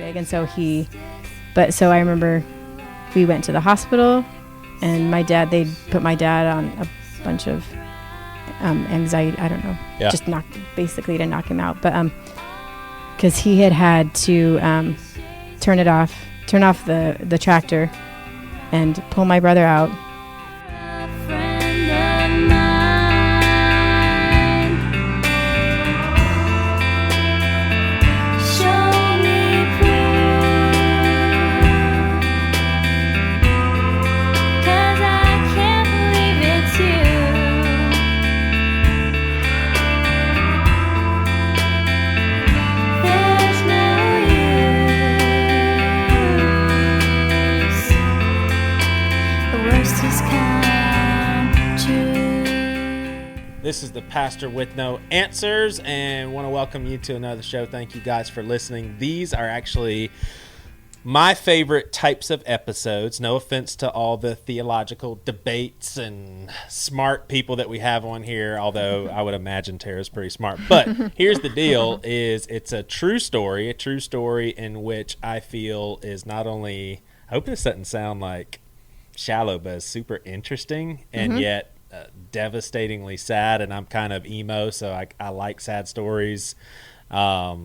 big. And so so I remember we went to the hospital, and they put my dad on a bunch of anxiety. I don't know. Yeah. Just basically to knock him out. But because he had to turn off the tractor and pull my brother out. This is the Pastor with No Answers, and want to welcome you to another show. Thank you guys for listening. These are actually my favorite types of episodes. No offense to all the theological debates and smart people that we have on here, although I would imagine Tara's pretty smart. But here's the deal, is it's a true story in which I feel is not only, I hope this doesn't sound like shallow, but it's super interesting and yet devastatingly sad, and I'm kind of emo, so I like sad stories. I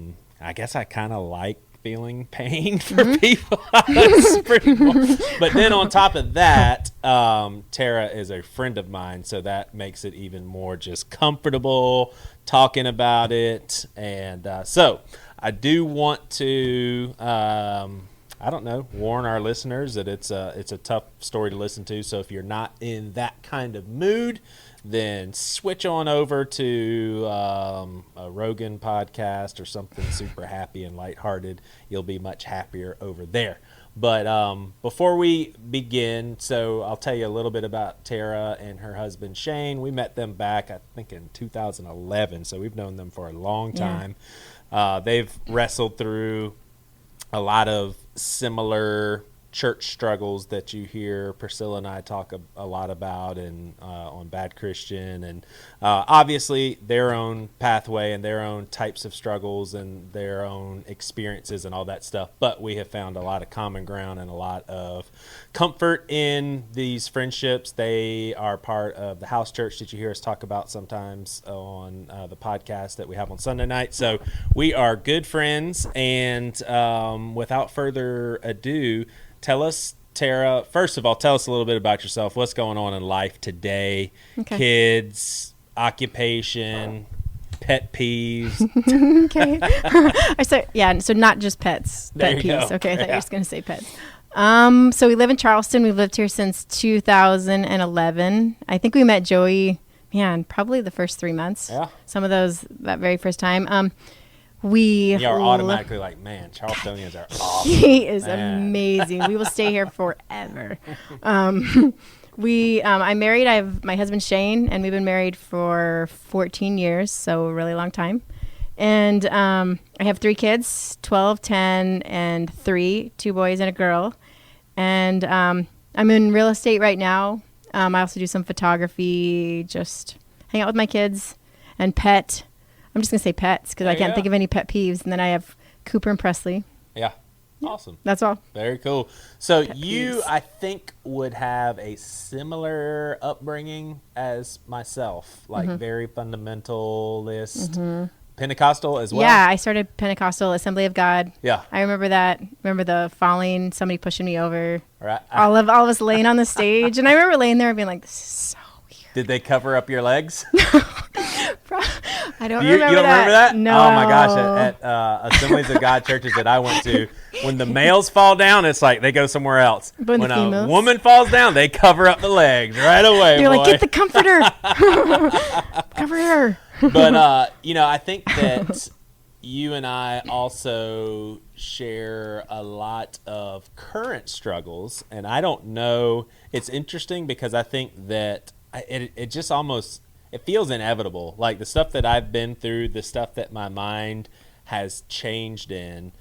guess I kind of like feeling pain for people. But then on top of that, Tara is a friend of mine, so that makes it even more just comfortable talking about it. And so I do want to warn our listeners that it's a tough story to listen to. So if you're not in that kind of mood, then switch on over to a Rogan podcast or something super happy and lighthearted. You'll be much happier over there. But before we begin, so I'll tell you a little bit about Tara and her husband Shane. We met them back, I think, in 2011, so we've known them for a long time. They've wrestled through a lot of similar church struggles that you hear Priscilla and I talk a lot about, and on Bad Christian, and obviously their own pathway and their own types of struggles and their own experiences and all that stuff. But we have found a lot of common ground and a lot of comfort in these friendships. They are part of the house church that you hear us talk about sometimes on the podcast that we have on Sunday night. So we are good friends, and without further ado, tell us, Tara, first of all, tell us a little bit about yourself. What's going on in life today? Okay. Kids, occupation, pet peeves. Okay. So not just pets. Pet peeves. Okay, I thought you were just going to say pets. So we live in Charleston. We've lived here since 2011. I think we met Joey, probably the first 3 months. Yeah. Some of those, that very first time. We are automatically like, man, Charlestonians are awesome. He is amazing. We will stay here forever. I'm married. I have my husband Shane, and we've been married for 14 years, so a really long time. And I have 3 kids, 12, 10, and 3, 2 boys and a girl. And I'm in real estate right now. I also do some photography, just hang out with my kids, and pet. I'm just going to say pets because I can't think of any pet peeves. And then I have Cooper and Presley. Yeah. Awesome. That's all. Very cool. So pet you, peeves. I think, would have a similar upbringing as myself, like very fundamentalist, Pentecostal as well. Yeah, I started Pentecostal Assembly of God. Yeah. I remember that. Remember the falling, somebody pushing me over. Right. All of us laying on the stage. And I remember laying there and being like, this is so weird. Did they cover up your legs? I don't remember that. You don't remember that? No. Oh my gosh! At Assemblies of God churches that I went to, when the males fall down, it's like they go somewhere else. But when a woman falls down, they cover up the legs right away. You're boy. like, get the comforter. Cover her. But I think that you and I also share a lot of current struggles, and I don't know. It's interesting because I think that it just almost. It feels inevitable. Like the stuff that I've been through, the stuff that my mind has changed in,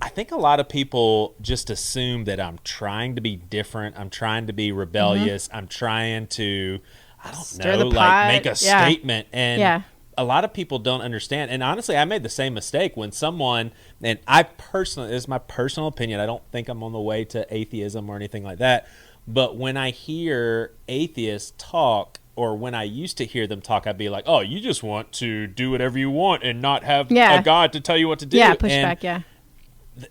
I think a lot of people just assume that I'm trying to be different. I'm trying to be rebellious. I'm trying to, I don't know, like make a statement. And a lot of people don't understand. And honestly, I made the same mistake when someone, and I personally, this is my personal opinion, I don't think I'm on the way to atheism or anything like that. But when I hear atheists talk, or when I used to hear them talk, I'd be like, oh, you just want to do whatever you want and not have a God to tell you what to do. Yeah, pushback, yeah.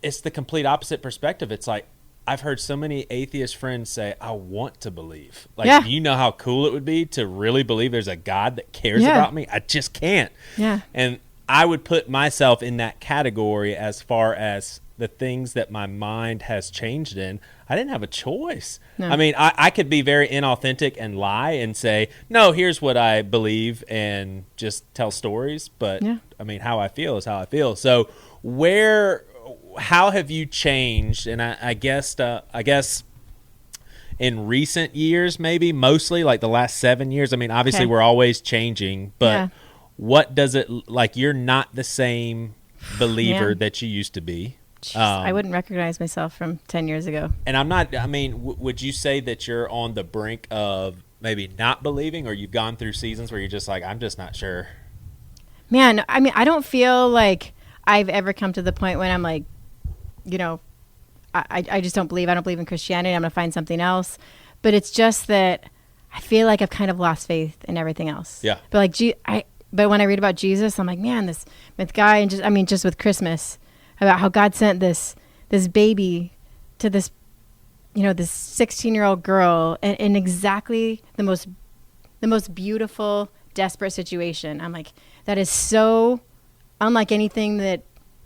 It's the complete opposite perspective. It's like, I've heard so many atheist friends say, I want to believe. Like, you know how cool it would be to really believe there's a God that cares about me? I just can't. Yeah. And I would put myself in that category as far as the things that my mind has changed in. I didn't have a choice. No. I mean, I could be very inauthentic and lie and say, no, here's what I believe, and just tell stories. But, I mean, how I feel is how I feel. So how have you changed? And I guess in recent years, maybe mostly like the last 7 years. I mean, obviously we're always changing, but what does it like? You're not the same believer that you used to be. Jeez, I wouldn't recognize myself from 10 years ago. And I'm not. I mean, would you say that you're on the brink of maybe not believing, or you've gone through seasons where you're just like, I'm just not sure? Man, I mean, I don't feel like I've ever come to the point when I'm like, you know, I just don't believe. I don't believe in Christianity. I'm going to find something else. But it's just that I feel like I've kind of lost faith in everything else. Yeah. But but when I read about Jesus, I'm like, man, this guy, and just with Christmas, about how God sent this baby to this, this 16-year-old girl in exactly the most beautiful, desperate situation. I'm like, that is so unlike anything that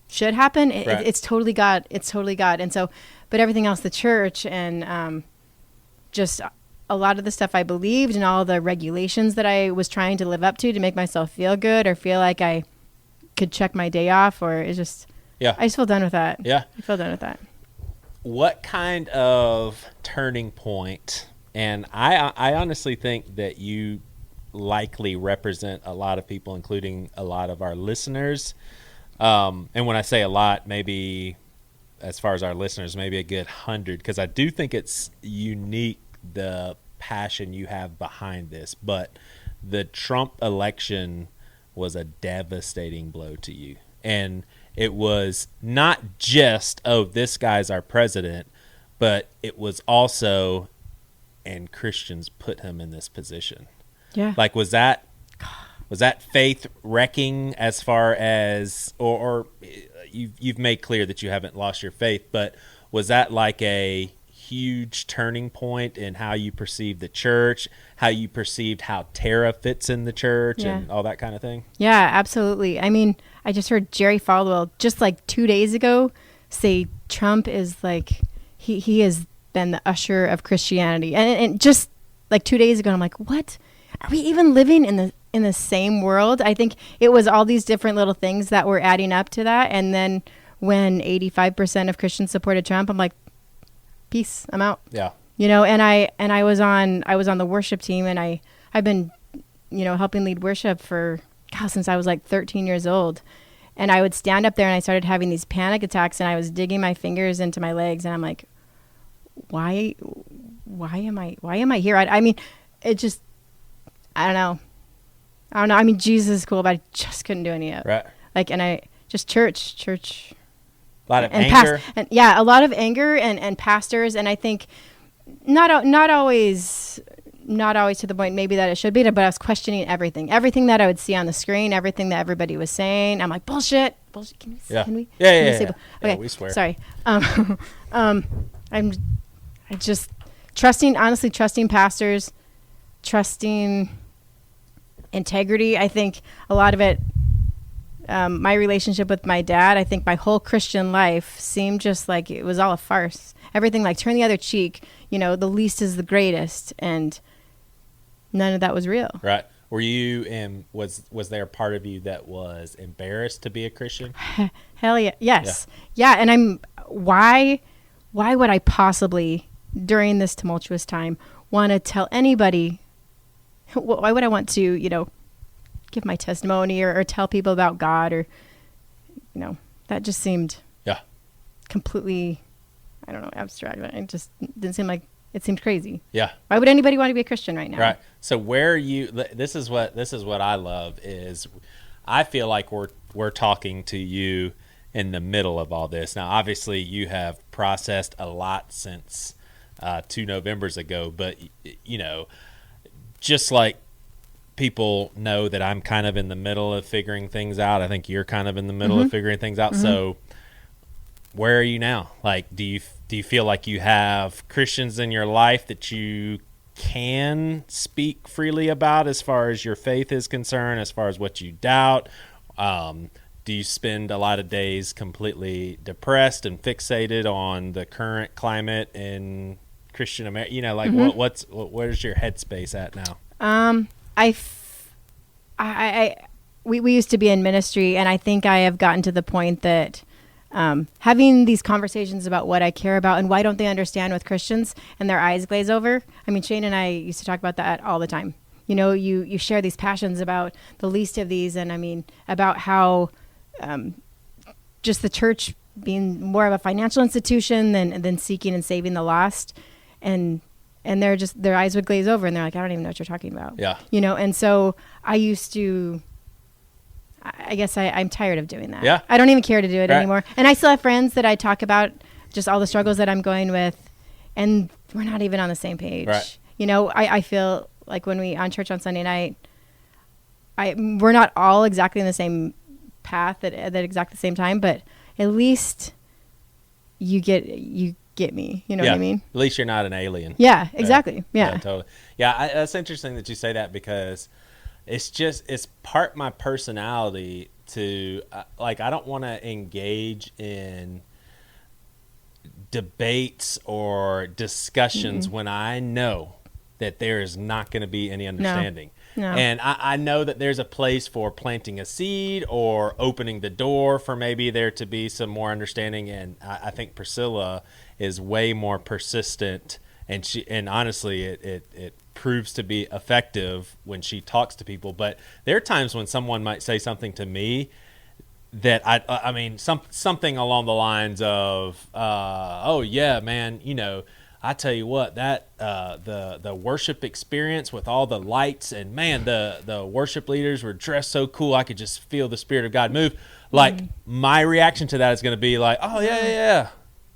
should happen. It's totally God. It's totally God. And so, but everything else, the church and just a lot of the stuff I believed and all the regulations that I was trying to live up to make myself feel good or feel like I could check my day off, or it's just, I just feel done with that. Yeah. I feel done with that. What kind of turning point? And I honestly think that you likely represent a lot of people, including a lot of our listeners. And when I say a lot, maybe as far as our listeners, maybe a good 100, because I do think it's unique, the passion you have behind this. But the Trump election was a devastating blow to you. And it was not just, oh, this guy's our president, but it was also, and Christians put him in this position. Yeah. Like, was that faith wrecking as far as, or you've made clear that you haven't lost your faith, but was that like a huge turning point in how you perceived the church, how you perceived how Tara fits in the church and all that kind of thing? Yeah, absolutely. I mean, I just heard Jerry Falwell just like 2 days ago say Trump is like, he has been the usher of Christianity. And just like 2 days ago, I'm like, what? Are we even living in the same world? I think it was all these different little things that were adding up to that. And then when 85% of Christians supported Trump, I'm like, peace, I'm out. Yeah. And I was on the worship team, and I've been, helping lead worship since I was like 13 years old. And I would stand up there and I started having these panic attacks, and I was digging my fingers into my legs, and I'm like, why am I here? I mean, it just, I don't know. I mean, Jesus is cool, but I just couldn't do any of it. Right. Like, and I just church. A lot of anger. A lot of anger and pastors. And I think not always to the point maybe that it should be, but I was questioning everything that I would see on the screen, everything that everybody was saying. I'm like, bullshit. Can we? Yeah. Okay. We swear. Sorry. I'm just trusting pastors, trusting integrity. I think a lot of it, my relationship with my dad, I think my whole Christian life seemed just like it was all a farce. Everything like turn the other cheek, the least is the greatest, and none of that was real. Right. Were you was there a part of you that was embarrassed to be a Christian? Hell yeah. Yes. Yeah. And why would I possibly during this tumultuous time want to tell anybody? Why would I want to, give my testimony or tell people about God, or, that just seemed completely, I don't know, abstract. It just didn't seem like it seemed crazy. Yeah. Why would anybody want to be a Christian right now? Right. So where you, this is what I love is I feel like we're talking to you in the middle of all this. Now, obviously you have processed a lot since 2 Novembers ago, but you know, just like people know that I'm kind of in the middle of figuring things out, I think you're kind of in the middle of figuring things out. So where are you now? Like, do you feel like you have Christians in your life that you can speak freely about as far as your faith is concerned, as far as what you doubt? Do you spend a lot of days completely depressed and fixated on the current climate in Christian America? You know, like where's your headspace at now? We used to be in ministry, and I think I have gotten to the point that having these conversations about what I care about and why don't they understand with Christians and their eyes glaze over. I mean, Shane and I used to talk about that all the time. You know, you share these passions about the least of these, and I mean, about how just the church being more of a financial institution than seeking and saving the lost. And their eyes would glaze over and they're like, I don't even know what you're talking about. Yeah. You know, and so I guess I'm tired of doing that. Yeah. I don't even care to do it anymore. And I still have friends that I talk about just all the struggles that I'm going with, and we're not even on the same page. Right. You know, I feel like when we on church on Sunday night, we're not all exactly in the same path at exactly the same time, but at least you get me, you know what I mean? At least you're not an alien. Yeah, exactly. Yeah. Totally. Yeah, that's interesting that you say that, because it's part my personality to like, I don't want to engage in debates or discussions when I know that there is not going to be any understanding. No. And I know that there's a place for planting a seed or opening the door for maybe there to be some more understanding. And I think Priscilla is way more persistent, and honestly, it proves to be effective when she talks to people. But there are times when someone might say something to me that I mean, something along the lines of, oh yeah, man, you know, I tell you what, that the worship experience with all the lights, and man, the worship leaders were dressed so cool, I could just feel the Spirit of God move. Like, my reaction to that is going to be like, oh yeah.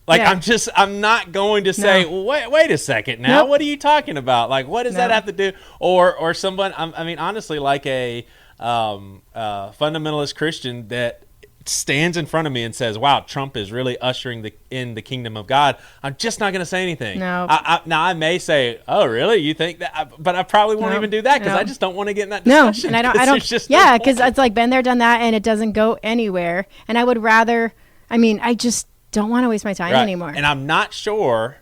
Like, yeah. I'm not going to say, well, wait a second now. Nope. What are you talking about? Like, what does that have to do? Or someone, I mean, honestly, like a fundamentalist Christian that stands in front of me and says, wow, Trump is really ushering in the kingdom of God, I'm just not going to say anything. No. Now, I may say, oh, really? You think that? But I probably won't even do that, because I just don't want to get in that discussion. No, and I don't. Yeah, because it's like, been there, done that, and it doesn't go anywhere. And I would rather, I just don't want to waste my time anymore. And I'm not sure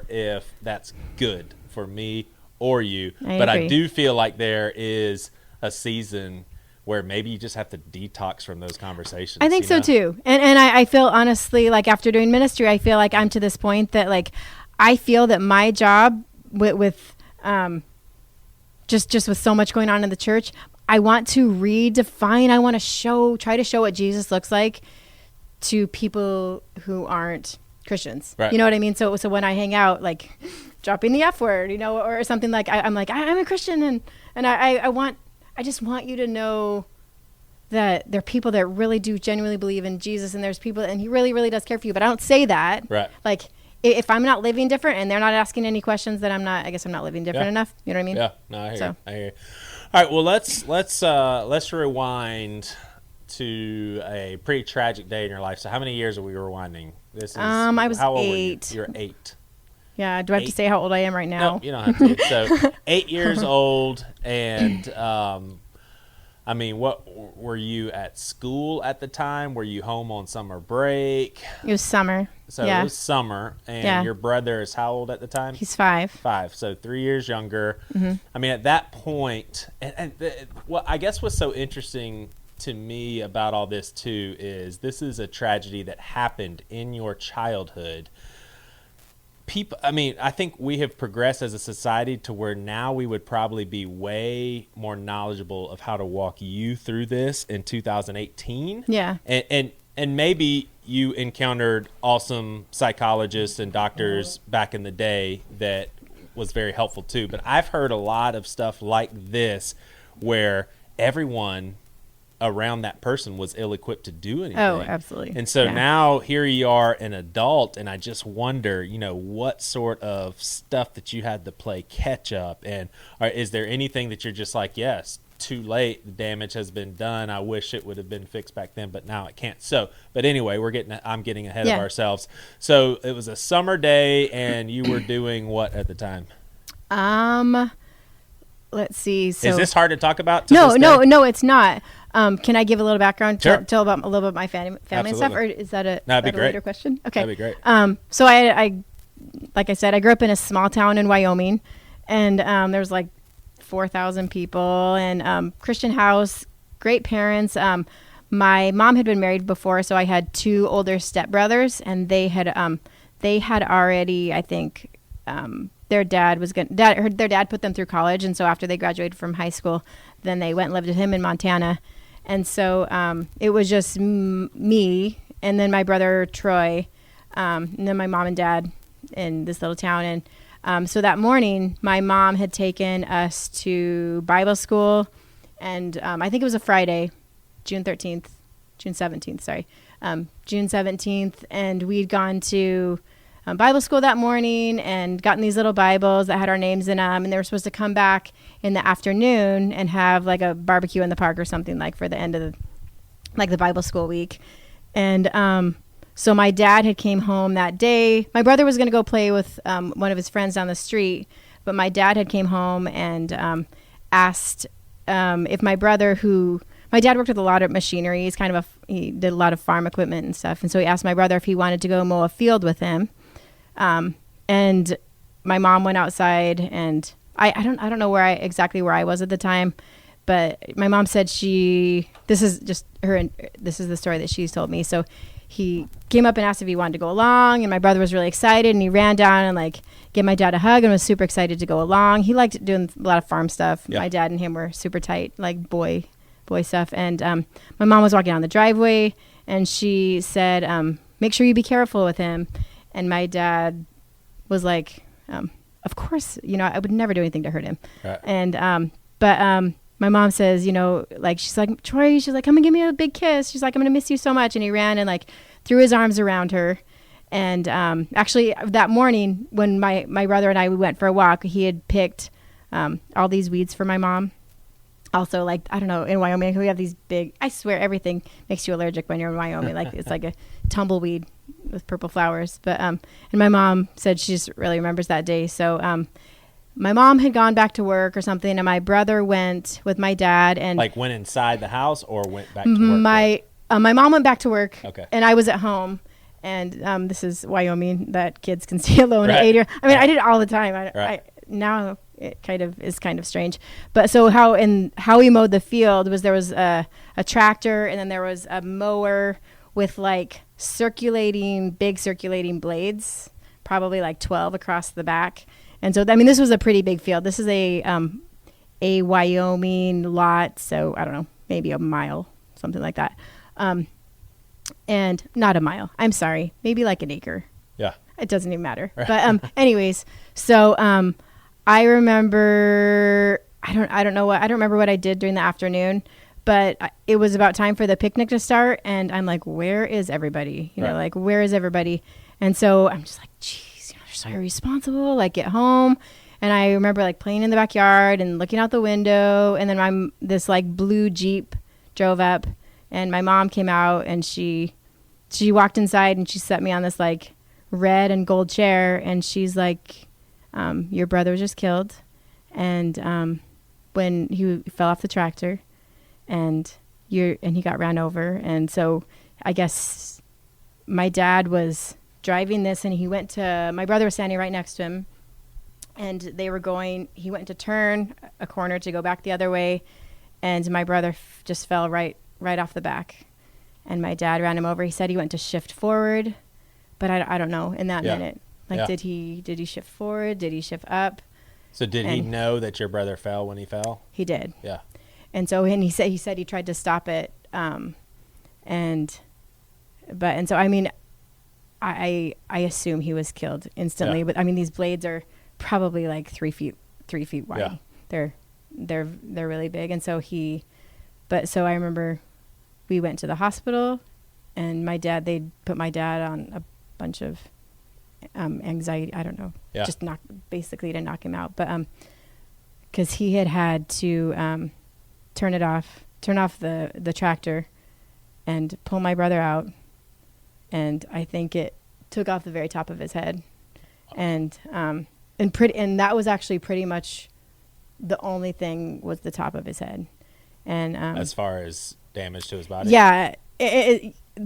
if that's good for me or you. But I do feel like there is a season where maybe you just have to detox from those conversations. I think so too. And I feel, honestly, like after doing ministry, I feel like I'm to this point that, like, I feel that my job with just with so much going on in the church, I want to redefine, I want to try to show what Jesus looks like to people who aren't Christians. Right. You know what I mean? So when I hang out, like dropping the F word, you know, or something, like I'm like, I'm a Christian, and I just want you to know that there are people that really do genuinely believe in Jesus, and there's people, and he really, really does care for you. But I don't say that. Right. Like, if I'm not living different and they're not asking any questions, then I guess I'm not living different enough. You know what I mean? Yeah. No, I hear you. All right. Well, let's rewind to a pretty tragic day in your life. So how many years are we rewinding? This is, I was how old 8. You're 8. Yeah. Do I have to say how old I am right now? No, you don't have to. So 8 years old, and what were you at school at the time? Were you home on summer break? It was summer. So it was summer, and your brother is how old at the time? He's 5. 5, so 3 years younger. Mm-hmm. At that point, I guess what's so interesting to me about all this too is this is a tragedy that happened in your childhood. People, I think we have progressed as a society to where now we would probably be way more knowledgeable of how to walk you through this in 2018. Yeah. And maybe you encountered awesome psychologists and doctors back in the day that was very helpful too. But I've heard a lot of stuff like this where everyone around that person was ill-equipped to do anything. Oh, absolutely. And so now here you are, an adult, and I just wonder, what sort of stuff that you had to play catch up, and is there anything that you're just like, yes, too late, the damage has been done, I wish it would have been fixed back then, but now it can't. So, but anyway, I'm getting ahead of ourselves. So it was a summer day, and you were doing what at the time? Let's see. So is this hard to talk about? No, it's not. Can I give a little background? Sure. Tell about a little bit my family and stuff, or is that a later question? Okay, that'd be great. So I, like I said, I grew up in a small town in Wyoming, and there's like 4,000 people, and Christian house, great parents. My mom had been married before, so I had 2 older stepbrothers, and they had already, I think, their dad put them through college, and so after they graduated from high school, then they went and lived with him in Montana, and so it was just me, and then my brother Troy, and then my mom and dad in this little town, and so that morning my mom had taken us to Bible school, and I think it was a Friday, June 17th, and we'd gone to Bible school that morning and gotten these little Bibles that had our names in them, and they were supposed to come back in the afternoon and have like a barbecue in the park or something, like for the end of the Bible school week. And so my dad had came home that day. My brother was going to go play with one of his friends down the street, but my dad had came home and asked if my brother, my dad worked with a lot of machinery. He did a lot of farm equipment and stuff, and so he asked my brother if he wanted to go mow a field with him. And my mom went outside, and I don't know exactly where I was at the time, but my mom said this is the story that she's told me. So he came up and asked if he wanted to go along, and my brother was really excited, and he ran down and like gave my dad a hug and was super excited to go along. He liked doing a lot of farm stuff. Yeah. My dad and him were super tight, like boy stuff. And my mom was walking down the driveway, and she said, make sure you be careful with him. And my dad was like, of course, I would never do anything to hurt him. Right. And but my mom says, she's like, Troy, she's like, come and give me a big kiss. She's like, I'm going to miss you so much. And he ran and like threw his arms around her. And actually that morning when my brother and we went for a walk, he had picked all these weeds for my mom. Also, like, I don't know, in Wyoming, we have these big, I swear everything makes you allergic when you're in Wyoming. Like, it's like a tumbleweed with purple flowers. But, and my mom said she just really remembers that day. So, my mom had gone back to work or something, and my brother went with my dad. And like, went inside the house or went back to work? My mom went back to work. Okay. And I was at home. And this is Wyoming, that kids can stay alone at 8 years. I mean, I did it all the time. Now it is kind of strange. But so how we mowed the field was there was a tractor, and then there was a mower with like big circulating blades, probably like 12 across the back. And so, I mean, this was a pretty big field. This is a Wyoming lot. So I don't know, maybe a mile, something like that. And not a mile. I'm sorry. Maybe like an acre. Yeah. It doesn't even matter. But anyways, so I remember I don't remember what I did during the afternoon, but it was about time for the picnic to start, and I'm like, where is everybody? Like, where is everybody? And so I'm just like, geez, they're so irresponsible. Like, get home. And I remember like playing in the backyard and looking out the window, and then this like blue Jeep drove up, and my mom came out, and she walked inside, and she set me on this like red and gold chair, and she's like, your brother was just killed, and when he fell off the tractor, and he got ran over. And so I guess my dad was driving this, and my brother was standing right next to him, and he went to turn a corner to go back the other way, and my brother just fell right off the back, and my dad ran him over. He said he went to shift forward, but I don't know in that minute. Like, did he shift forward? Did he shift up? So did he know that your brother fell when he fell? He did. Yeah. And so he said he tried to stop it, and and so, I mean, I assume he was killed instantly, but I mean, these blades are probably like 3 feet wide. Yeah. They're really big. And so so I remember we went to the hospital, and they put my dad on a bunch of anxiety. I don't know. Yeah. Just basically to knock him out. But because he had to turn off the tractor and pull my brother out, and I think it took off the very top of his head, and that was actually pretty much the only thing was the top of his head, and as far as damage to his body. Yeah,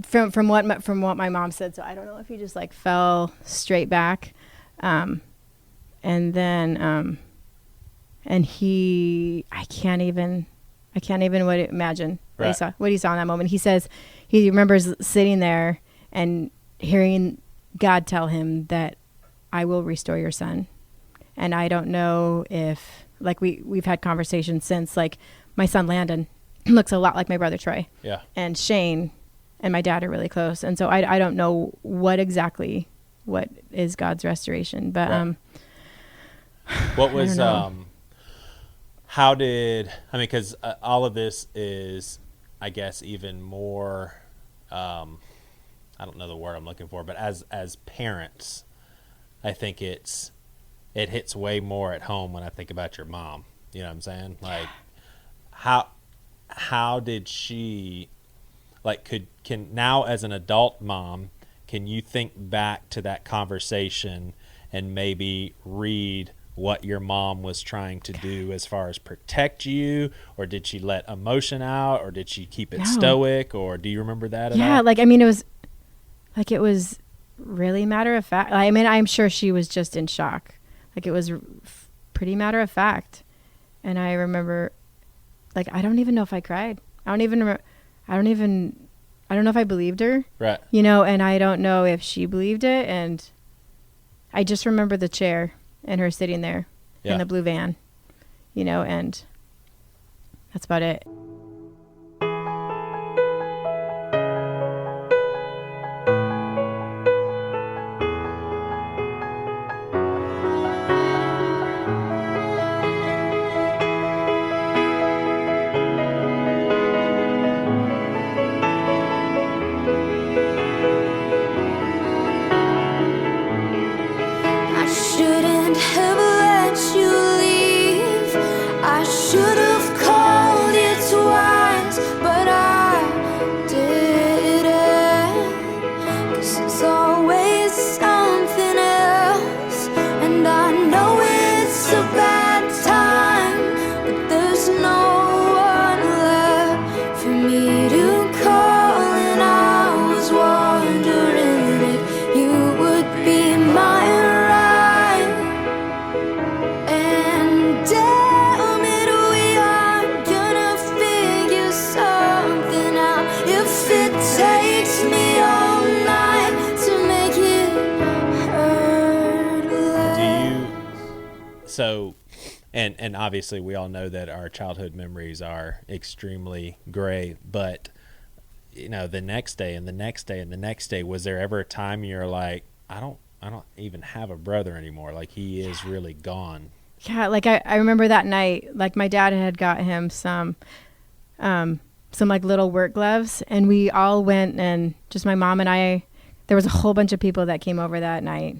from what my mom said. So I don't know if he just like fell straight back, and then and I can't even imagine what he saw in that moment. He says he remembers sitting there and hearing God tell him that I will restore your son. And I don't know if, like, we've had conversations since, like, my son Landon looks a lot like my brother Troy. Yeah. And Shane and my dad are really close. And so I don't know what is God's restoration. But right. What was how did, I mean, because all of this is, I guess, even more, I don't know the word I'm looking for, but as parents, I think it hits way more at home when I think about your mom. You know what I'm saying? Like, how did she, like, can now as an adult mom, can you think back to that conversation and maybe read what your mom was trying to do as far as protect you, or did she let emotion out, or did she keep it stoic, or do you remember that at all? Like, I mean, it was really matter of fact. I mean, I'm sure she was just in shock. Like, it was pretty matter of fact. And I remember, like, I don't even know if I cried. I don't know if I believed her. Right. You know, and I don't know if she believed it. And I just remember the chair and her sitting there in the blue van, you know, and that's about it. So, and obviously we all know that our childhood memories are extremely gray, but, you know, the next day and the next day and the next day, was there ever a time you're like, I don't even have a brother anymore. Like, he is really gone. Yeah. Like, I remember that night, like, my dad had got him some like little work gloves, and we all went, and just my mom and I, there was a whole bunch of people that came over that night.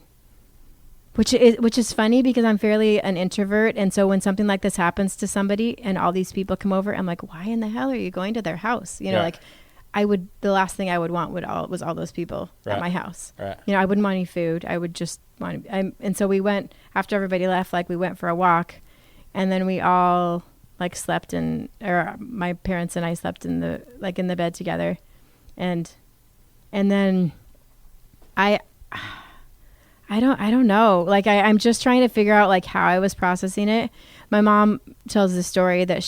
Which is funny because I'm fairly an introvert, and so when something like this happens to somebody and all these people come over, I'm like, why in the hell are you going to their house? You know, like, the last thing I would want was all those people at my house. Right. You know, I wouldn't want any food. I would just want to, and so we went, after everybody left, like, we went for a walk, and then we all, like, or my parents and I slept in the bed together, and then I don't know. Like, I'm just trying to figure out, like, how I was processing it. My mom tells the story that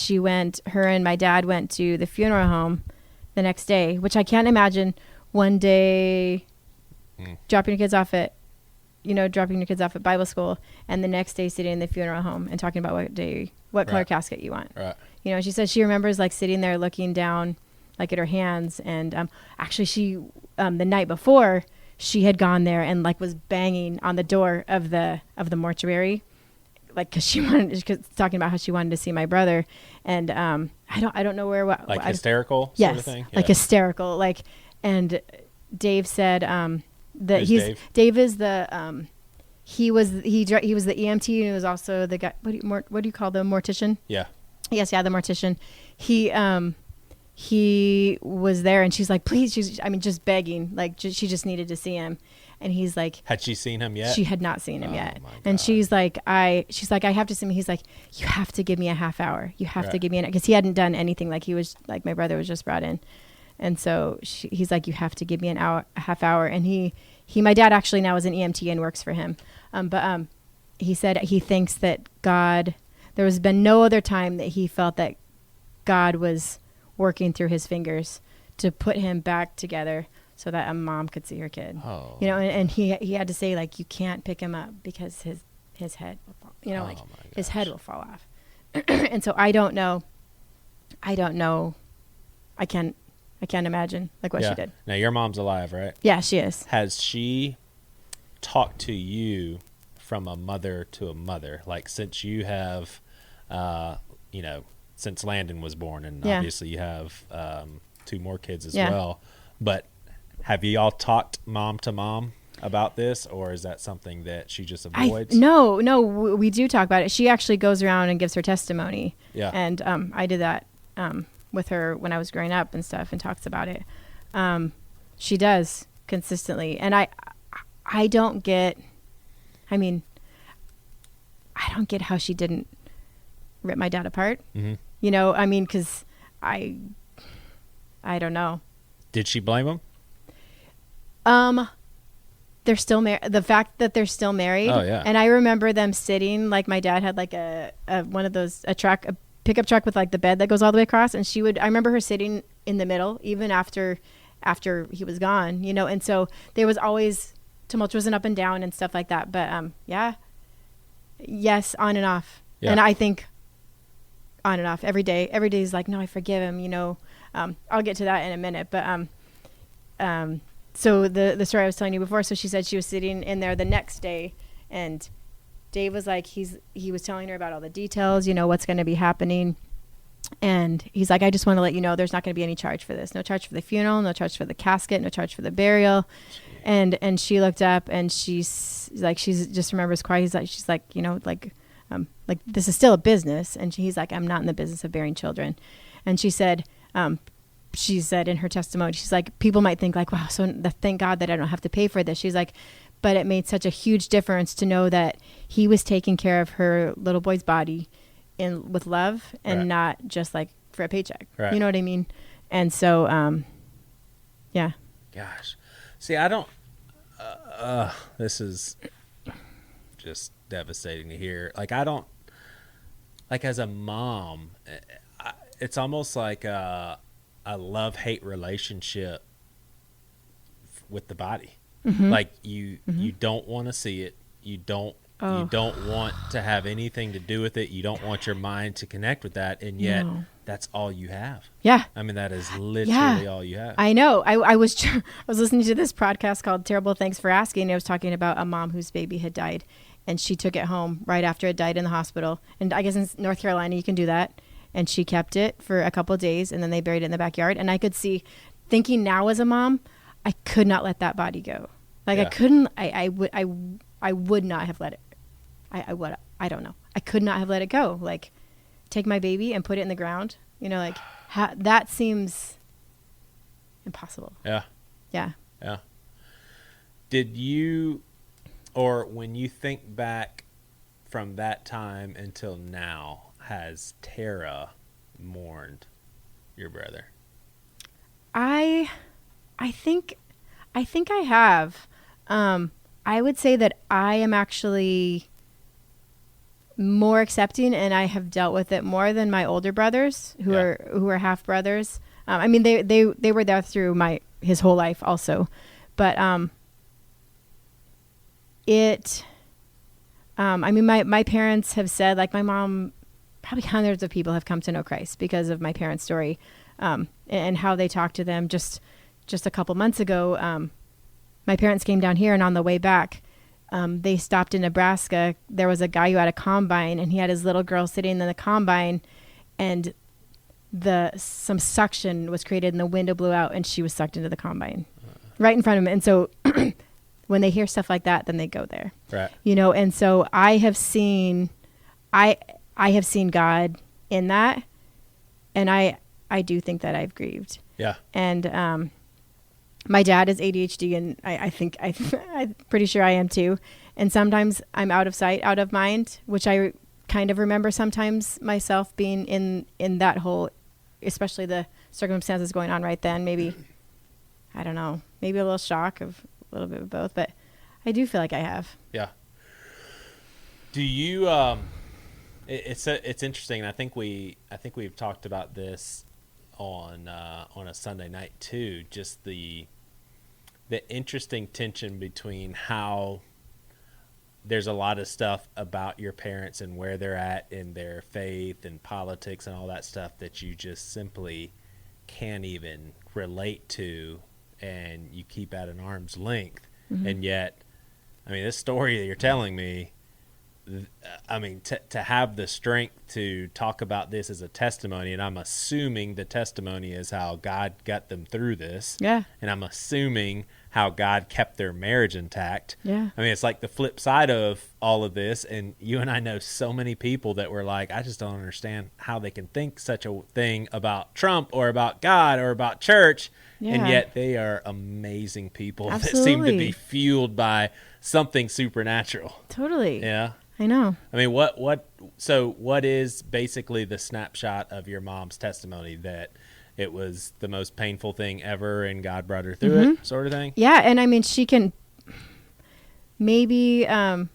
her and my dad went to the funeral home the next day, which I can't imagine one day dropping your kids off at Bible school, and the next day sitting in the funeral home and talking about what color casket you want. Right. You know, she says she remembers, like, sitting there looking down like at her hands. And actually she, the night before, she had gone there and like was banging on the door of the mortuary, like because talking about how she wanted to see my brother. And I don't know where like hysterical yes, sort of thing. Like hysterical, like. And Dave said that Dave is the he was the EMT, and he was also the guy. What do you call the mortician? Yeah. Yes, yeah, the mortician. He was there, and she's like, please, just begging, like she just needed to see him. And he's like, had she seen him yet? She had not seen him yet. My God. And she's like, I have to see him. He's like, you have to give me a half hour. You have to give me because he hadn't done anything. Like he was like, my brother was just brought in. And so he's like, you have to give me a half hour. And my dad actually now is an EMT and works for him. But he said he thinks that God, there has been no other time that he felt that God was working through his fingers to put him back together so that a mom could see her kid. Oh. And he had to say, like, you can't pick him up because his head will fall, his head will fall off. And so I don't know. I can't imagine like what she did. Now your mom's alive, right? Yeah, she is. Has she talked to you from a mother to a mother? Like since you have, since Landon was born, and obviously you have 2 more kids as well. But have you all talked mom to mom about this, or is that something that she just avoids? No, we do talk about it. She actually goes around and gives her testimony. Yeah. And I did that with her when I was growing up and stuff, and talks about it. She does consistently. And I don't get how she didn't rip my dad apart. Mm-hmm. Because I don't know. Did she blame him? They're still married. The fact that they're still married. Oh yeah. And I remember them sitting, like my dad had like a pickup truck with like the bed that goes all the way across, and I remember her sitting in the middle even after he was gone, and so there was always tumultuous and up and down and stuff like that. But yes, on and off. Yeah. And I think on and off every day is like, no, I forgive him, I'll get to that in a minute. But so the story I was telling you before, so she said she was sitting in there the next day, and Dave was like, he was telling her about all the details, what's going to be happening. And he's like, I just want to let you know there's not going to be any charge for this. No charge for the funeral, no charge for the casket, no charge for the burial. And she looked up, and she's just remembers quiet. She's like, like this is still a business. And he's like, I'm not in the business of bearing children. And she said in her testimony, she's like, people might think like, wow, so thank God that I don't have to pay for this. She's like, but it made such a huge difference to know that he was taking care of her little boy's body with love and not just like for a paycheck. Right. You know what I mean? And so, yeah. Gosh. See, I don't, this is just devastating to hear. Like, I don't, like as a mom, it's almost like a love-hate relationship with the body. Mm-hmm. Like you don't want to see it. You don't want to have anything to do with it. You don't want your mind to connect with that, and yet that's all you have. Yeah. I mean, that is literally all you have. I know. I was listening to this podcast called Terrible Thanks for Asking. It was talking about a mom whose baby had died, and she took it home right after it died in the hospital. And I guess in North Carolina you can do that. And she kept it for a couple of days, and then they buried it in the backyard. And I could see, thinking now as a mom, I could not let that body go. Like I couldn't. I would not have let it. I don't know. I could not have let it go. Like, take my baby and put it in the ground. Like that seems impossible. Yeah. Yeah. Yeah. Did you, or when you think back from that time until now, has Tara mourned your brother? I think I have. I would say that I am actually more accepting, and I have dealt with it more than my older brothers who are half brothers. I mean, they were there through his whole life also, but I mean, my parents have said, like, my mom, probably hundreds of people have come to know Christ because of my parents' story. and how they talk to them. Just a couple months ago, my parents came down here, and on the way back, they stopped in Nebraska. There was a guy who had a combine, and he had his little girl sitting in the combine, and some suction was created, and the window blew out, and she was sucked into the combine right in front of him. And so when they hear stuff like that, then they go there. Right. And so I have seen God in that, and I do think that I've grieved. Yeah. And my dad is ADHD, and I think I'm pretty sure I am too. And sometimes I'm out of sight, out of mind, which I kind of remember sometimes myself being in that whole, especially the circumstances going on right then. Maybe, I don't know, maybe a little shock of a little bit of both, but I do feel like I have. Yeah. Do you? It's interesting. I think we've talked about this on a Sunday night too. Just the interesting tension between how there's a lot of stuff about your parents and where they're at in their faith and politics and all that stuff that you just simply can't even relate to, and you keep at an arm's length. Mm-hmm. And yet, I mean, this story that you're telling me, I mean, to have the strength to talk about this as a testimony, and I'm assuming the testimony is how God got them through this. Yeah. And I'm assuming how God kept their marriage intact. Yeah. I mean, it's like the flip side of all of this. And you and I know so many people that were like, I just don't understand how they can think such a thing about Trump or about God or about church. Yeah. And yet they are amazing people. Absolutely. That seem to be fueled by something supernatural. Totally. Yeah. I know. I mean, what is basically the snapshot of your mom's testimony, that it was the most painful thing ever and God brought her through it, sort of thing? Yeah. And I mean, she can maybe, I've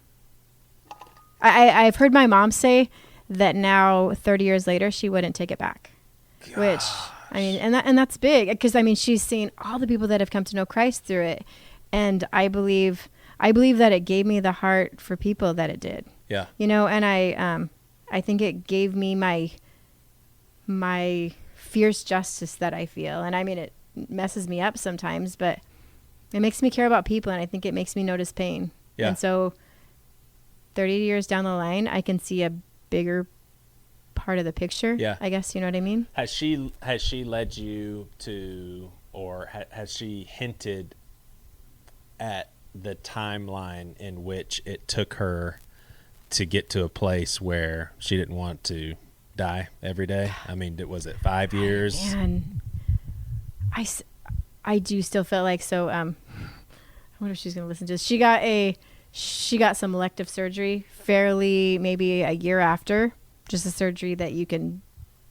heard my mom say that now 30 years later, she wouldn't take it back. Gosh. Which, I mean, and that's big, because I mean, she's seen all the people that have come to know Christ through it. And I believe that it gave me the heart for people that it did. Yeah. And I think it gave me my fierce justice that I feel. And I mean, it messes me up sometimes, but it makes me care about people, and I think it makes me notice pain. Yeah. And so 30 years down the line, I can see a bigger part of the picture. Yeah. I guess, you know what I mean? Has she led you to, or has she hinted at the timeline in which it took her to get to a place where she didn't want to die every day? I mean, was it 5 years? Man, I do still feel like, so, I wonder if she's going to listen to this. She got some elective surgery fairly, maybe a year after, just a surgery that you can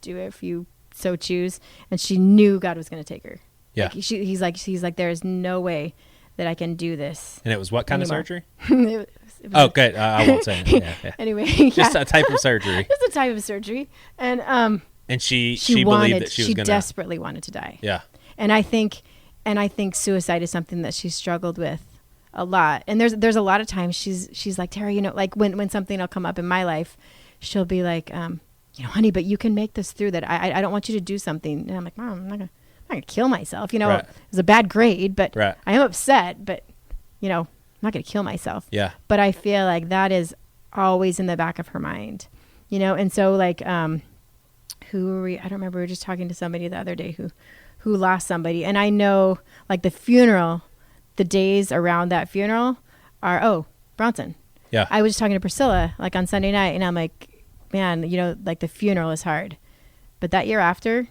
do if you so choose. And she knew God was going to take her. Yeah. Like, he's like, there is no way that I can do this. And it was what kind of surgery? It was good. I won't say it. Yeah. Anyway, just a type of surgery. Just a type of surgery. And she believed that she desperately wanted to die. Yeah. And I think suicide is something that she struggled with a lot. And there's a lot of times she's like, Tara, like when something will come up in my life, she'll be like, honey, but you can make this through that. I don't want you to do something. And I'm like, Mom, I'm not gonna kill myself. Right. It was a bad grade, but right. I am upset, but I'm not gonna kill myself. Yeah. But I feel like that is always in the back of her mind, and so like, who were we? I don't remember. We were just talking to somebody the other day who lost somebody. And I know like the funeral, the days around that funeral are, Bronson. Yeah. I was just talking to Priscilla like on Sunday night, and I'm like, man, like the funeral is hard, but that year after,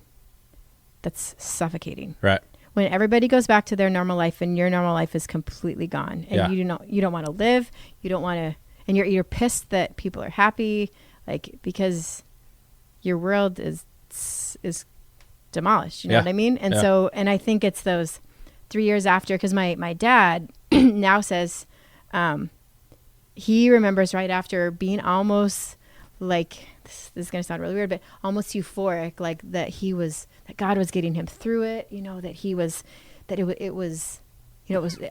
that's suffocating. Right. When everybody goes back to their normal life and your normal life is completely gone, and you don't want to live, you don't want to, and you're pissed that people are happy, like, because your world is demolished. You know what I mean? And so, and I think it's those 3 years after, because my dad now says, he remembers right after being almost like, this is going to sound really weird, but almost euphoric, like that God was getting him through it, it was,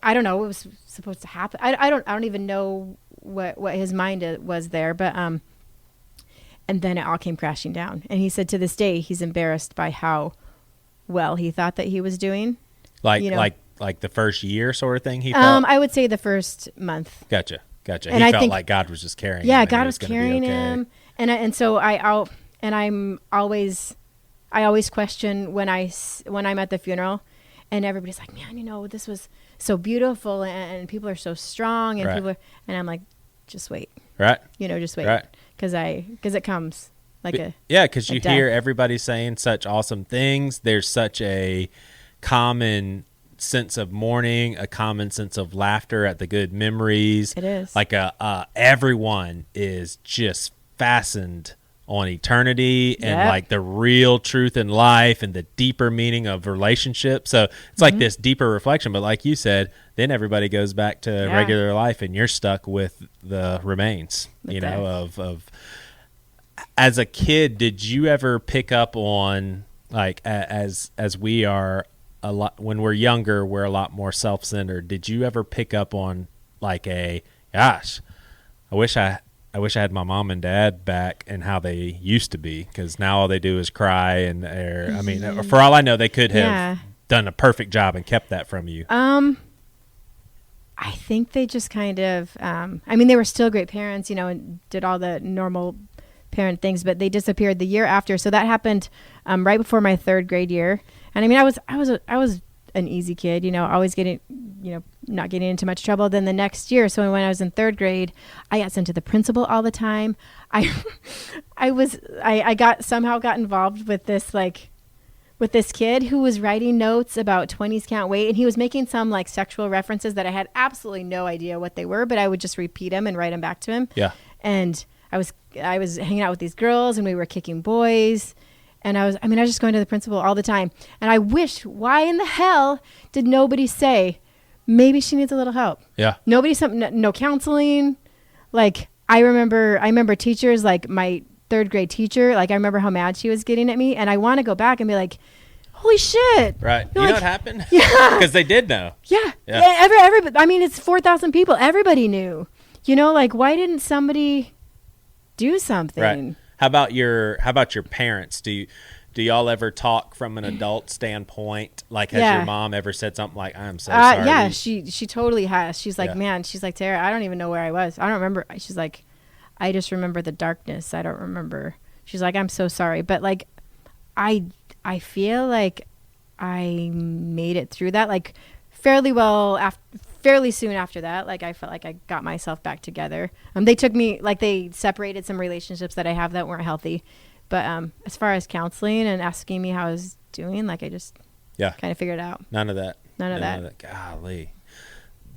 I don't know, it was supposed to happen. I don't even know what his mind was there, but, and then it all came crashing down. And he said to this day, he's embarrassed by how well he thought that he was doing. Like you know. like the first year sort of thing he felt? I would say the first month. Gotcha. And He I felt think, like God was just carrying him. yeah, and he God was gonna be carrying okay. him. And so I always question when I'm at the funeral and everybody's like, man, this was so beautiful and people are so strong and Right. and I'm like, just wait, Right. just wait. Right. Cause it comes like because you death. hear everybody saying such awesome things. There's such a common sense of mourning, a common sense of laughter at the good memories. It is. Like everyone is just fastened on eternity and Yep. like the real truth in life and the deeper meaning of relationships. So it's like this deeper reflection. But like you said, then everybody goes back to Yeah. regular life and you're stuck with the remains, With of as a kid. Did you ever pick up on, like, as we are a lot when we're younger, we're a lot more self-centered. Did you ever pick up on like gosh, I wish I had my mom and dad back and how they used to be, because now all they do is cry and I mean, for all I know, they could have done a perfect job and kept that from you. I think they just kind of, they were still great parents, and did all the normal parent things, but they disappeared the year after. So that happened right before my third grade year. And I was an easy kid, always getting, not getting into much trouble. Then the next year, so when I was in third grade, I got sent to the principal all the time. I somehow got involved with this kid who was writing notes about 20s can't wait, and he was making some like sexual references that I had absolutely no idea what they were, but I would just repeat them and write them back to him. Yeah. And I was hanging out with these girls and we were kicking boys. And I was just going to the principal all the time. And I wished, why in the hell did nobody say, maybe she needs a little help? Yeah. No counseling. Like, I remember teachers, like my third grade teacher, like I remember how mad she was getting at me. And I want to go back and be like, holy shit. Right. You know what happened? Yeah. Because they did know. Yeah. Yeah. Everybody, it's 4,000 people. Everybody knew. Like, why didn't somebody do something? Right. How about your parents? Do y'all ever talk from an adult standpoint? Like, has your mom ever said something like, I'm so sorry? Yeah, she totally has. She's like, Yeah. man, she's like, Tara, I don't even know where I was. I don't remember. She's like, I just remember the darkness. I don't remember. She's like, I'm so sorry. But like, I feel like I made it through that, like fairly soon after that. Like, I felt like I got myself back together. They took me, like, they separated some relationships that I have that weren't healthy. But as far as counseling and asking me how I was doing, like, I just kind of figured it out. None of that. None of that. Golly.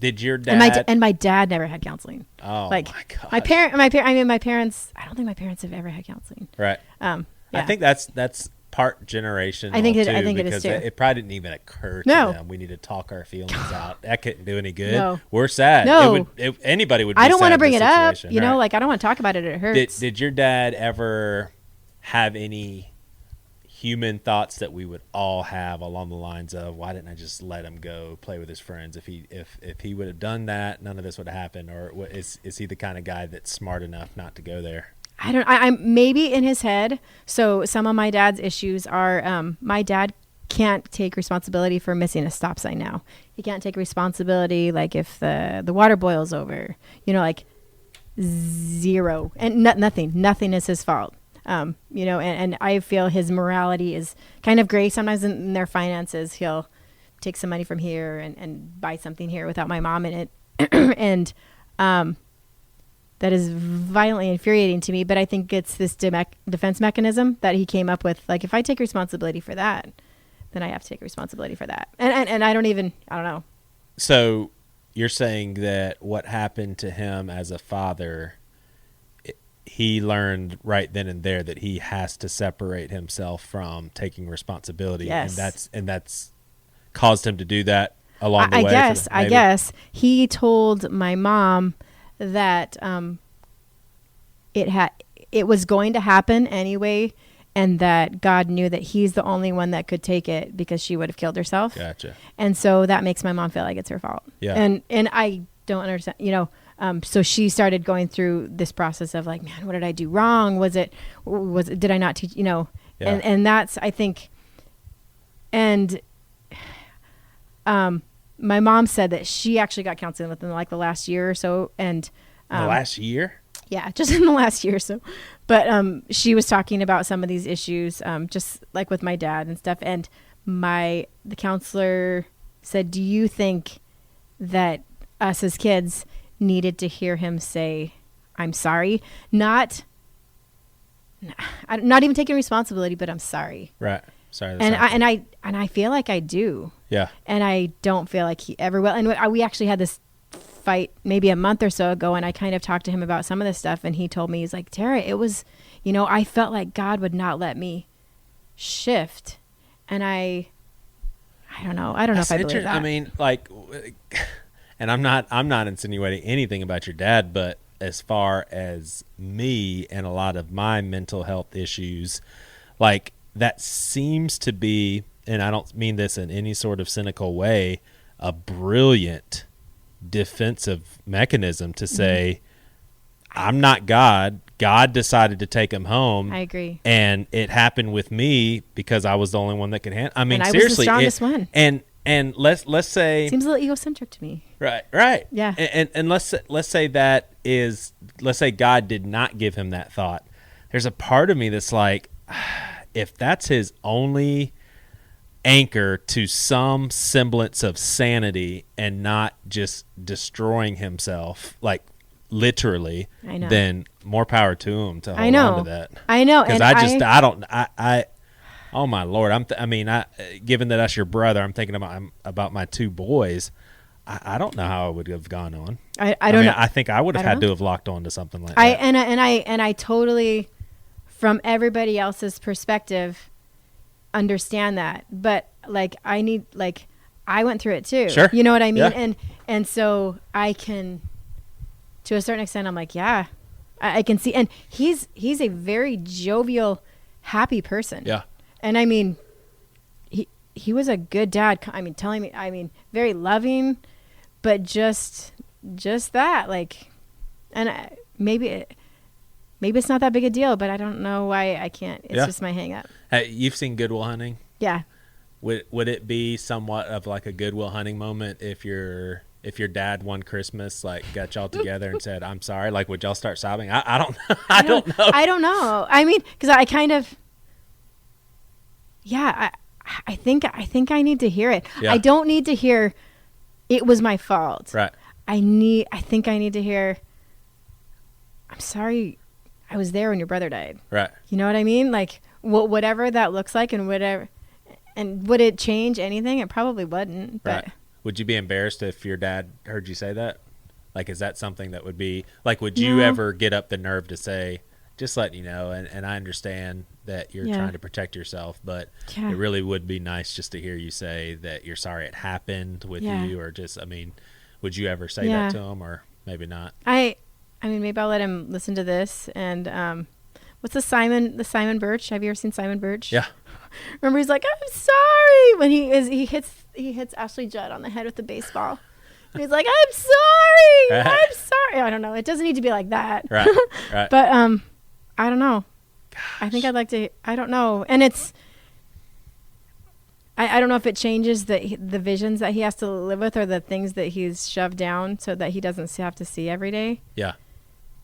Did your dad? And my dad never had counseling. Oh, like, my God. My parents. I don't think my parents have ever had counseling. Right. Yeah. I think that's part generational. I think it because is too. It probably didn't even occur to them. We need to talk our feelings out. That couldn't do any good. No. We're sad. No. Anybody would be I don't want sad to bring in it this up. situation. Right. Like, I don't want to talk about it. It hurts. Did your dad ever have any human thoughts that we would all have along the lines of, why didn't I just let him go play with his friends? If he would have done that, none of this would have happened. Or is he the kind of guy that's smart enough not to go there? I'm maybe in his head. So some of my dad's issues are, my dad can't take responsibility for missing a stop sign now. He can't take responsibility, like, if the water boils over, like, zero. And nothing is his fault. And I feel his morality is kind of gray. Sometimes in their finances, he'll take some money from here and buy something here without my mom in it. And that is violently infuriating to me. But I think it's this defense mechanism that he came up with. Like, if I take responsibility for that, then I have to take responsibility for that. And I don't know. So you're saying that what happened to him as a father, he learned right then and there that he has to separate himself from taking responsibility. Yes. And that's caused him to do that along the way. I guess he told my mom that it was going to happen anyway, and that God knew that he's the only one that could take it, because she would have killed herself. Gotcha. And so that makes my mom feel like it's her fault. Yeah. And I don't understand, so she started going through this process of like, man, what did I do wrong? Did I not teach, Yeah. and that's, I think And my mom said that she actually got counseling within like the last year or so. And The last year? yeah, just in the last year or so. But she was talking about some of these issues, just like with my dad and stuff. And the counselor said, do you think that us as kids needed to hear him say, I'm sorry? Not even taking responsibility, but I'm sorry. Right. Sorry. And I feel like I do. Yeah. And I don't feel like he ever will. And we actually had this fight maybe a month or so ago, and I kind of talked to him about some of this stuff, and he told me, he's like, Tara, it was, I felt like God would not let me shift. And I don't know. I don't know if I believe that. I mean, like, and I'm not insinuating anything about your dad, but as far as me and a lot of my mental health issues, like, that seems to be, and I don't mean this in any sort of cynical way, a brilliant defensive mechanism to say, I'm not God. God decided to take him home. I agree. And it happened with me because I was the only one that could handle. I mean, and I seriously, was the strongest one. And let's say, seems a little egocentric to me. Right. Yeah. And let's say let's say God did not give him that thought. There's a part of me that's like, if that's his only anchor to some semblance of sanity and not just destroying himself, like literally, then more power to him to hold on to that. I know. Because oh my Lord, given that that's your brother, I'm thinking about my two boys. I don't know how I would have gone on. I don't know. I think I would have had to have locked on to something like that. And I totally, from everybody else's perspective, understand that. But like I went through it too. Sure. You know what I mean? Yeah. And so I can, to a certain extent, I'm like, yeah, I can see. And he's a very jovial, happy person. Yeah. And I mean, he was a good dad. Very loving, but just that, like, and maybe it's not that big a deal, but I don't know why I can't. It's just my hang up. Hey, you've seen Good Will Hunting? Yeah. Would it be somewhat of like a Good Will Hunting moment if your dad one Christmas like got y'all together and said, I'm sorry? Like, would y'all start sobbing? I don't know. I don't know. I mean, because I kind of, I think I need to hear it. Yeah. I don't need to hear it was my fault. Right. I think I need to hear, I'm sorry I was there when your brother died. Right. You know what I mean? Like whatever that looks like, and whatever, and would it change anything? It probably wouldn't. But right. Would you be embarrassed if your dad heard you say that? Like, is that something that would be like, would you ever get up the nerve to say, just letting you know, and I understand that you're trying to protect yourself, but it really would be nice just to hear you say that you're sorry it happened with you, or just, I mean, would you ever say that to him, or maybe not? I mean, maybe I'll let him listen to this. And what's the Simon Birch? Have you ever seen Simon Birch? Yeah. Remember, he's like, I'm sorry, when he hits Ashley Judd on the head with the baseball. And he's like, I'm sorry. Right. I'm sorry. I don't know. It doesn't need to be like that. Right. Right. But I don't know. Gosh. I think I'd like to. I don't know. And it's. I don't know if it changes the visions that he has to live with, or the things that he's shoved down so that he doesn't have to see every day. Yeah.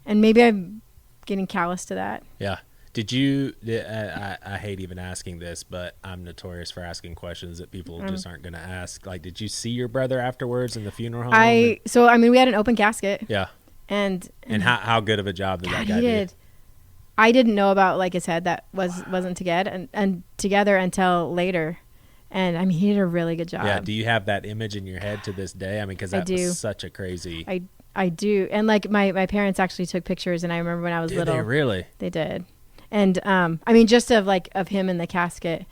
And maybe I'm getting callous to that. Yeah. Did you? I hate even asking this, but I'm notorious for asking questions that people just aren't going to ask. Like, did you see your brother afterwards in the funeral home? We had an open casket. Yeah. And how good of a job did that guy do? I didn't know about like his head that wasn't together and together until later. And I mean, he did a really good job. Yeah. Do you have that image in your head to this day? I mean, because that was such a crazy. I do. And like my parents actually took pictures, and I remember when I was little. Did they really? They did. And I mean, just of him in the casket,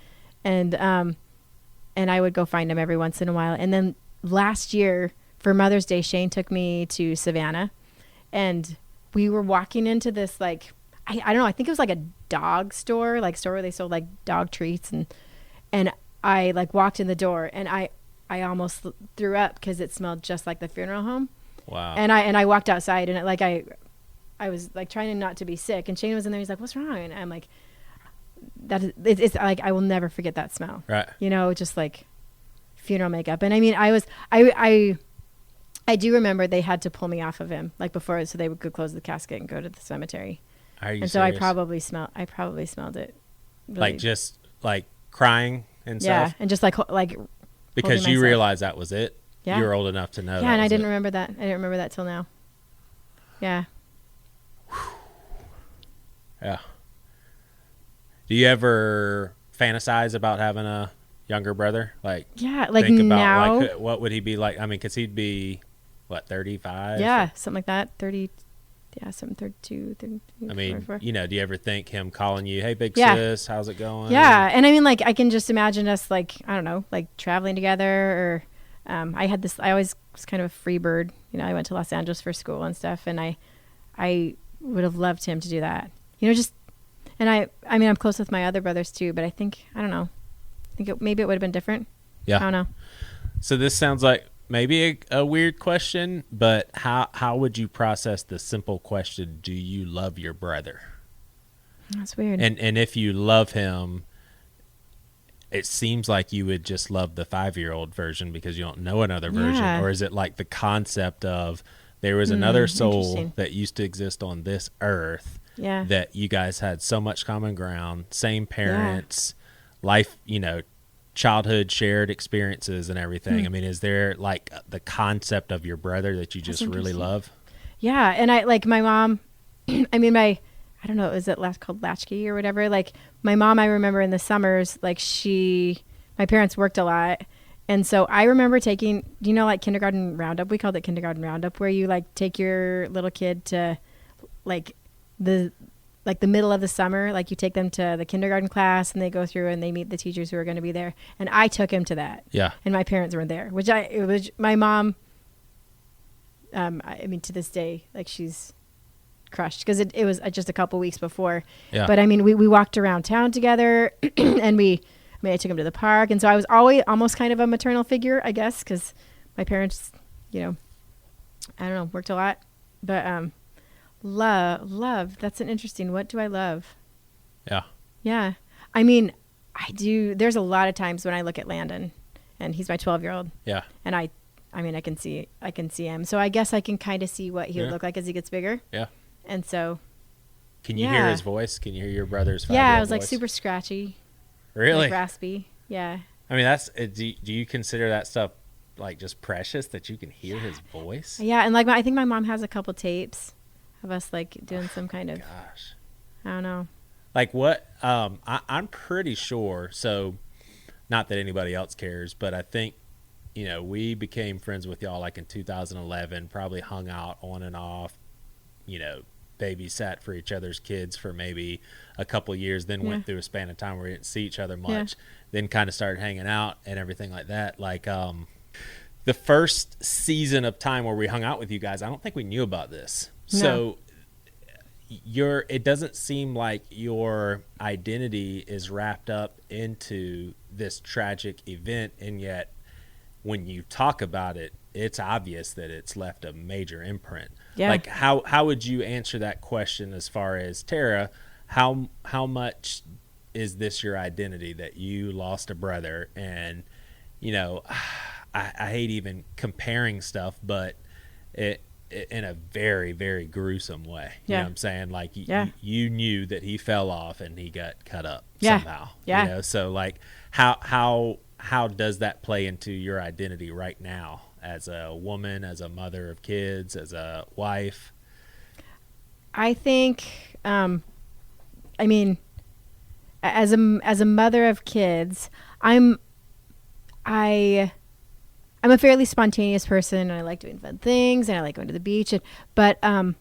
and I would go find him every once in a while. And then last year for Mother's Day, Shane took me to Savannah, and we were walking into this like I don't know, I think it was like a dog store where they sold like dog treats, and I like walked in the door, and I almost threw up because it smelled just like the funeral home. Wow. And I walked outside, and I was like trying not to be sick, and Shane was in there. He's like, "What's wrong?" And I'm like, it's like, I will never forget that smell. Right. You know, just like funeral makeup. And I mean, I do remember they had to pull me off of him like before, so they could close the casket and go to the cemetery. Are you and serious? So I probably smelled it. Really. Like just like crying and yeah, stuff. And just like because you realized that was it. Yeah. You were old enough to know. Yeah, and I didn't remember that. I didn't remember that till now. Yeah. Yeah. Do you ever fantasize about having a younger brother? Like, yeah, like think about now, like what would he be like? I mean, because he'd be what, 35? Yeah, something like that. 30. Yeah, something 32, 33. I mean, 44. you know, do you ever think him calling you, "Hey, big Yeah. sis, how's it going?" Yeah, and I mean, like, I can just imagine us, like, I don't know, like traveling together, or I always was kind of a free bird. You know, I went to Los Angeles for school and stuff, and I would have loved him to do that. You know, just, and I mean, I'm close with my other brothers too, but I don't know. I think maybe it would have been different. Yeah. I don't know. So this sounds like maybe a weird question, but how would you process the simple question, do you love your brother? That's weird. And if you love him, it seems like you would just love the 5-year-old version because you don't know another version. Yeah. Or is it like the concept of there was another soul interesting. that used to exist on this earth Yeah. that you guys had so much common ground, same parents, life, you know, childhood shared experiences and everything. I mean, is there like the concept of your brother that you just really love? Yeah, and I like my mom. I mean, I don't know, is it called latchkey or whatever? Like my mom, I remember in the summers, like my parents worked a lot, and so I remember taking, you know, like kindergarten roundup. We called it kindergarten roundup, where you like take your little kid to like the middle of the summer, like you take them to the kindergarten class and they go through and they meet the teachers who are going to be there. And I took him to that. Yeah. And my parents weren't there, which my mom, I mean, to this day, like she's crushed because it was just a couple weeks before. Yeah. But I mean, we walked around town together and I took him to the park. And so I was always almost kind of a maternal figure, I guess, because my parents, you know, I don't know, worked a lot, but, love. That's an interesting. What do I love? Yeah. Yeah. I mean, I do. There's a lot of times when I look at Landon, and he's my 12-year-old. Yeah. And I mean, I can see him. So I guess I can kind of see what he would look like as he gets bigger. Yeah. And so. Can you hear his voice? Can you hear your brother's 5-year-old Yeah, it was voice? like super scratchy. Really? Like raspy. Yeah. I mean, do you consider that stuff like just precious that you can hear his voice? Yeah, and like I think my mom has a couple tapes of us like doing some kind of. Gosh. I don't know. Like what? I'm pretty sure. So, not that anybody else cares, but I think, you know, we became friends with y'all like in 2011. Probably hung out on and off. You know, babysat for each other's kids for maybe a couple of years. Then went through a span of time where we didn't see each other much. Then kind of started hanging out and everything like that. Like the first season of time where we hung out with you guys, I don't think we knew about this. No. So it doesn't seem like your identity is wrapped up into this tragic event, and yet when you talk about it, it's obvious that it's left a major imprint. Yeah. Like how would you answer that question as far as Tara, how much is this your identity that you lost a brother? And you know, I hate even comparing stuff, but it in a very, very gruesome way. You know what I'm saying? Like you knew that he fell off and he got cut up somehow. Yeah. You know? So like how does that play into your identity right now as a woman, as a mother of kids, as a wife? I think I mean, as a mother of kids, I'm a fairly spontaneous person, and I like doing fun things, and I like going to the beach. But I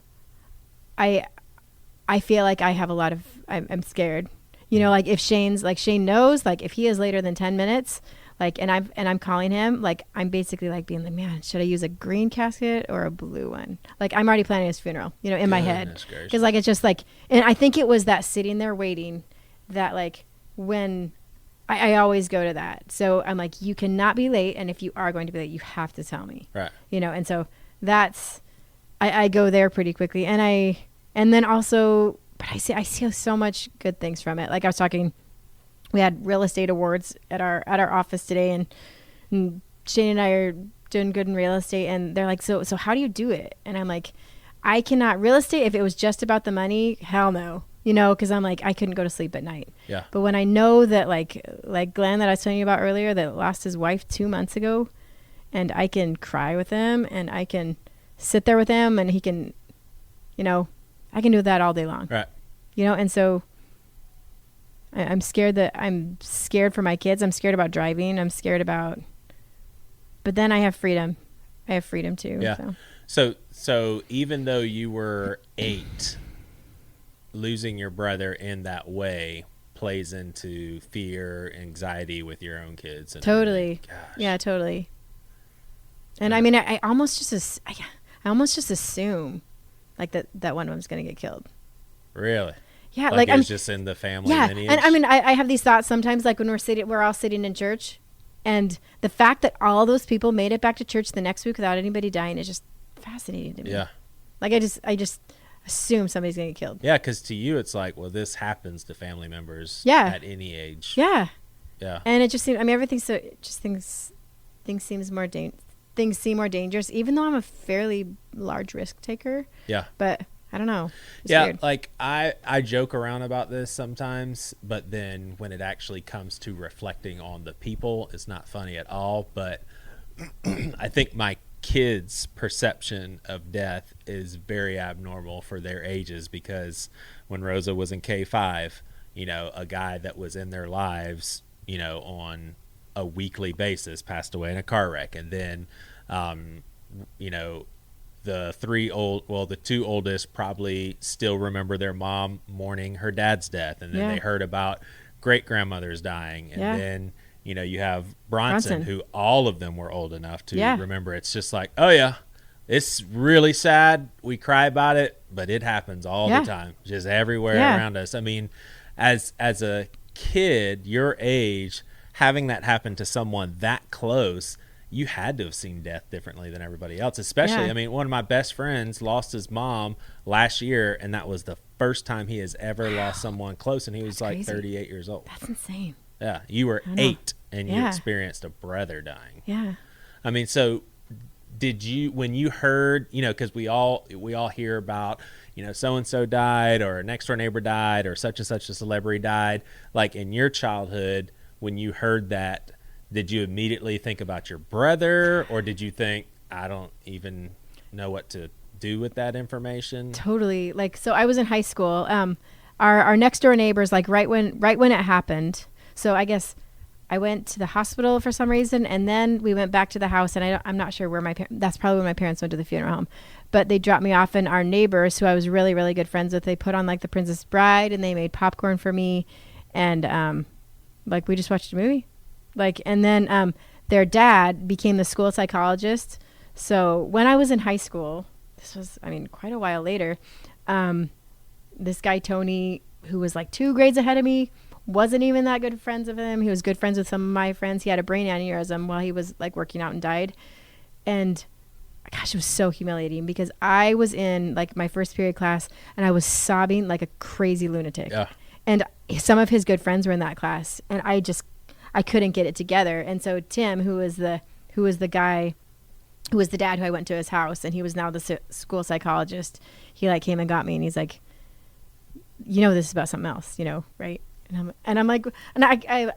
feel like I have a lot of. I'm scared. You know, like if Shane knows, like if he is later than 10 minutes, like and I'm calling him, like I'm basically like being like, man, should I use a green casket or a blue one? Like I'm already planning his funeral, you know, in my head, because like it's just like, and I think it was that sitting there waiting, that like when. I always go to that. So I'm like, you cannot be late. And if you are going to be late, you have to tell me. Right. You know, and so that's, I go there pretty quickly. And then also, but I see so much good things from it. Like I was talking we had real estate awards at our office today, and Shane and I are doing good in real estate, and they're like, so how do you do it? And I'm like, I cannot. Real estate, if it was just about the money, hell no. Because I'm like, I couldn't go to sleep at night. Yeah. But when I know that, like Glenn that I was telling you about earlier, that lost his wife 2 months ago, and I can cry with him, and I can sit there with him, and he can, I can do that all day long. Right. And so I'm scared for my kids. I'm scared about driving. I'm scared about, but then I have freedom. I have freedom too. Yeah. So even though you were 8, losing your brother in that way plays into fear, anxiety with your own kids. And totally. Gosh. Yeah, totally. And I mean, I almost just assume like that one of them's going to get killed. Really? Yeah. Like it's just in the family lineage? And I mean, I have these thoughts sometimes, like when we're all sitting in church, and the fact that all those people made it back to church the next week without anybody dying is just fascinating to me. Yeah. Like I just assume somebody's going to get killed. Yeah, because to you it's like, well, this happens to family members at any age. Yeah. Yeah. And it just seems, I mean, everything, so it just things seem more dangerous, even though I'm a fairly large risk taker. Yeah. But I don't know. It's yeah. weird. Like I joke around about this sometimes, but then when it actually comes to reflecting on the people, it's not funny at all. But I think my kids' perception of death is very abnormal for their ages, because when Rosa was in K5, a guy that was in their lives, on a weekly basis passed away in a car wreck. And then, the 2 oldest probably still remember their mom mourning her dad's death. And then they heard about great grandmothers dying. And then, you have Bronson, who all of them were old enough to remember. It's just like, oh yeah, it's really sad. We cry about it, but it happens all the time, just everywhere around us. I mean, as a kid, your age, having that happen to someone that close, you had to have seen death differently than everybody else. Especially, I mean, one of my best friends lost his mom last year, and that was the first time he has ever lost someone close, and he was like crazy. 38 years old. That's insane. Yeah, you were 8 and you experienced a brother dying. Yeah. I mean, so did you, when you heard, because we all hear about, so and so died, or a next door neighbor died, or such and such a celebrity died. Like in your childhood, when you heard that, did you immediately think about your brother, or did you think, I don't even know what to do with that information? Totally. Like, so I was in high school. Our next door neighbors, like right when it happened. So I guess I went to the hospital for some reason, and then we went back to the house, and I'm not sure where that's probably when my parents went to the funeral home, but they dropped me off, and our neighbors, who I was really, really good friends with, they put on like The Princess Bride, and they made popcorn for me. And, like we just watched a movie, like, and then, their dad became the school psychologist. So when I was in high school, this was, I mean, quite a while later, this guy, Tony, who was like 2 grades ahead of me, wasn't even that good friends with him. He was good friends with some of my friends. He had a brain aneurysm while he was like working out and died. And gosh, it was so humiliating, because I was in like my first period class, and I was sobbing like a crazy lunatic. Yeah. And some of his good friends were in that class, and I couldn't get it together. And so Tim, who was the guy, who was the dad who I went to his house, and he was now the school psychologist, he like came and got me, and he's like, this is about something else, right? And I'm like, and I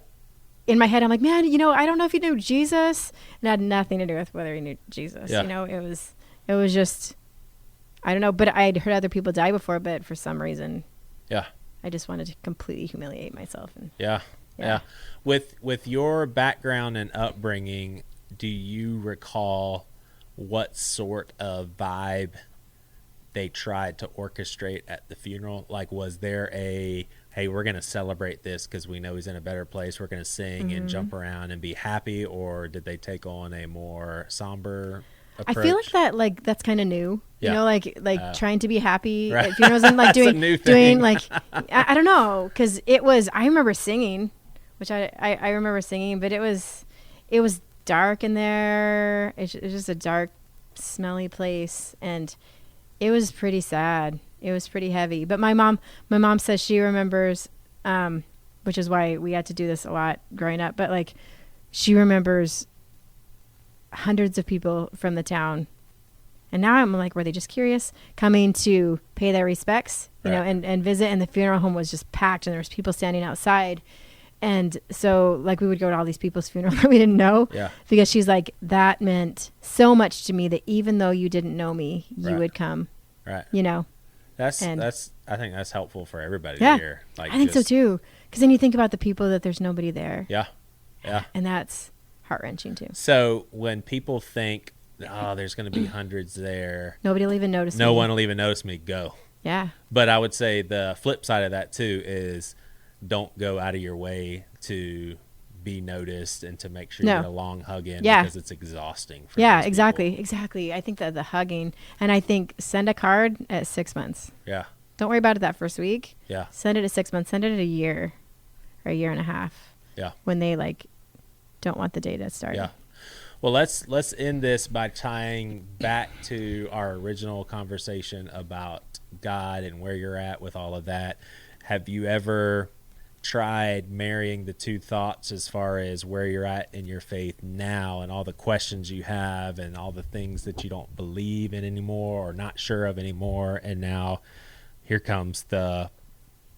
in my head, I'm like, man, I don't know if he knew Jesus. And it had nothing to do with whether he knew Jesus. Yeah. It was just, I don't know. But I'd heard other people die before, but for some reason, I just wanted to completely humiliate myself. And yeah. With your background and upbringing, do you recall what sort of vibe they tried to orchestrate at the funeral? Like, was there a, hey, we're going to celebrate this because we know he's in a better place, we're going to sing and jump around and be happy? Or did they take on a more somber approach? I feel like that's kind of new, trying to be happy right. at funerals, and like doing like, I don't know. 'Cause I remember singing, which I remember singing, but it was dark in there. It was just a dark, smelly place. And it was pretty sad. It was pretty heavy. But my mom says she remembers which is why we had to do this a lot growing up. But like, she remembers hundreds of people from the town. And now I'm like, were they just curious, coming to pay their respects, you know, and visit. And the funeral home was just packed, and there was people standing outside. And so like we would go to all these people's funerals that we didn't know, because she's like, that meant so much to me that even though you didn't know me, you would come, you know. I think that's helpful for everybody to hear. Like, I think so too. Because then you think about the people that there's nobody there. Yeah. And that's heart-wrenching too. So when people think, oh, there's going to be hundreds there, nobody will even notice me. No one will even notice me. Go. Yeah. But I would say the flip side of that too is don't go out of your way to be noticed and to make sure you get a long hug in, because it's exhausting for those people. Exactly. I think that the hugging, and I think send a card at 6 months. Yeah. Don't worry about it that first week. Yeah. Send it at 6 months. Send it at a year or a year and a half. Yeah. When they like don't want the day to start. Yeah. Well, let's end this by tying back to our original conversation about God and where you're at with all of that. Have you ever tried marrying the two thoughts as far as where you're at in your faith now and all the questions you have and all the things that you don't believe in anymore or not sure of anymore, and now here comes the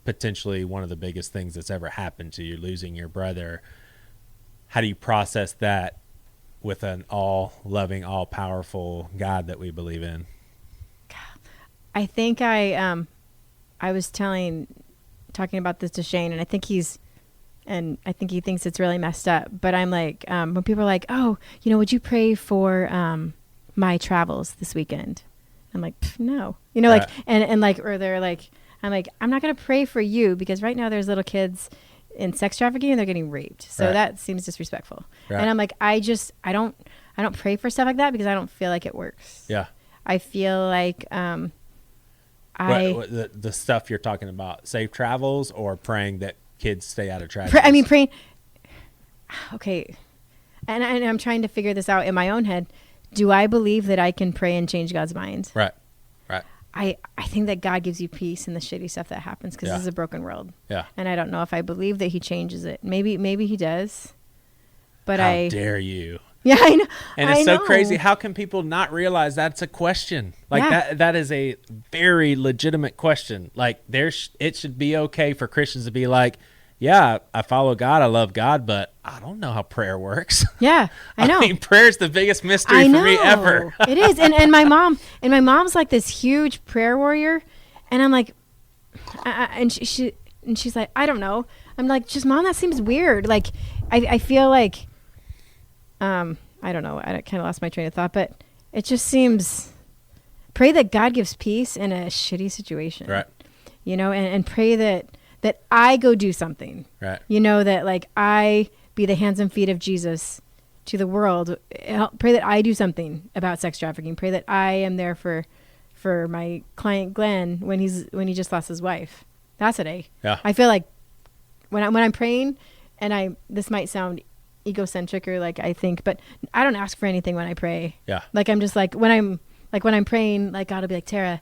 potentially one of the biggest things that's ever happened to you, losing your brother? How do you process that with an all-loving, all-powerful God that we believe in? I think I was talking about this to Shane, and I think he thinks it's really messed up. But I'm like, when people are like, oh, you know, would you pray for my travels this weekend? I'm like, no, you know, like, and like, or they're like, I'm like, I'm not going to pray for you because right now there's little kids in sex trafficking and they're getting raped. So that seems disrespectful. Right. And I'm like, I don't pray for stuff like that because I don't feel like it works. Yeah. I feel like, the stuff you're talking about, safe travels or praying that kids stay out of tragedy? Praying. Okay. And I'm trying to figure this out in my own head. Do I believe that I can pray and change God's mind? Right. I think that God gives you peace in the shitty stuff that happens because this is a broken world. Yeah. And I don't know if I believe that he changes it. Maybe he does. But How dare you? Yeah, I know. And it's so crazy. How can people not realize that's a question? Like that is a very legitimate question. Like it should be okay for Christians to be like, yeah, I follow God, I love God, but I don't know how prayer works. Yeah, I know. I mean, prayer is the biggest mystery for me ever. It is. And my mom's like this huge prayer warrior, and I'm like, and she's like, I don't know. I'm like, just Mom, that seems weird. Like, I feel like, I don't know. I kind of lost my train of thought, but it just seems, pray that God gives peace in a shitty situation. Right. You know, and pray that I go do something. Right. You know, that like I be the hands and feet of Jesus to the world. Pray that I do something about sex trafficking. Pray that I am there for my client Glenn when he just lost his wife. That's what I feel like when I'm praying, and this might sound egocentric or like I think, but I don't ask for anything when I pray. Yeah. Like I'm just like when I'm praying, like God will be like, Tara,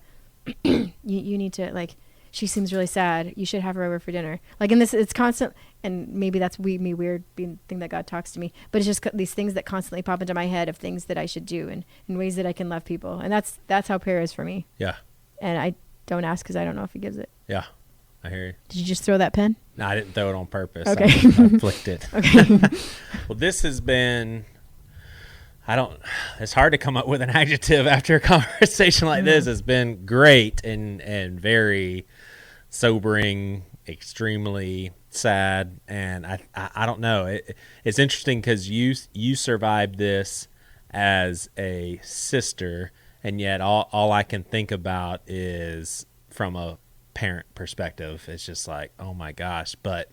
you need to, like, she seems really sad. You should have her over for dinner. Like, in this, it's constant, and maybe that's me weird being thing that God talks to me, but it's just these things that constantly pop into my head of things that I should do and in ways that I can love people. And that's how prayer is for me. Yeah. And I don't ask because I don't know if he gives it. Yeah. I hear you. Did you just throw that pen? No, I didn't throw it on purpose. Okay. I flicked it. Okay. Well, this has been, it's hard to come up with an adjective after a conversation like this. It's been great and very sobering, extremely sad. And I don't know. It's interesting because you survived this as a sister, and yet all I can think about is from a parent perspective. It's just like, oh my gosh. But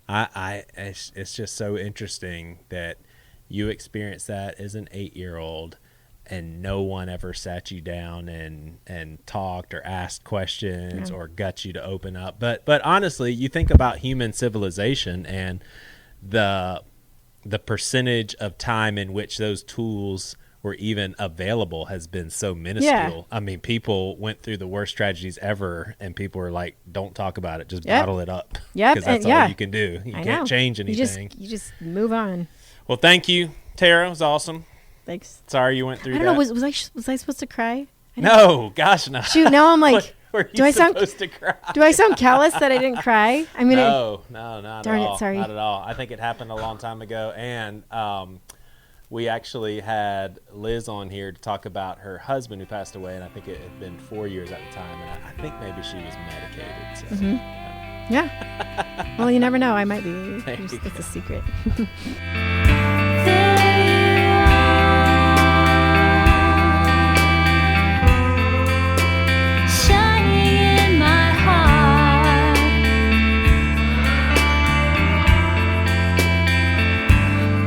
it's just so interesting that you experienced that as an 8-year-old and no one ever sat you down and talked or asked questions or got you to open up. But honestly, you think about human civilization and the percentage of time in which those tools or even available has been so minuscule. Yeah. I mean, people went through the worst tragedies ever, and people are like, "Don't talk about it. Just Yep. bottle it up." Yep, Because that's and all yeah. you can do. You I can't know. change anything. You just move on. Well, thank you, Tara. It was awesome. Thanks. Sorry you went through I that. don't know. Was I supposed to cry? No, gosh, no. Shoot. Now I'm like, Were you do I sound supposed to cry? do I sound callous that I didn't cry? I mean, No, not Darn at it, all. sorry. Not at all. I think it happened a long time ago, and we actually had Liz on here to talk about her husband who passed away, and I think it had been 4 years at the time, and I think maybe she was medicated. So, yeah. Well, you never know. I might be. There you It's go. a secret. Shining in my heart,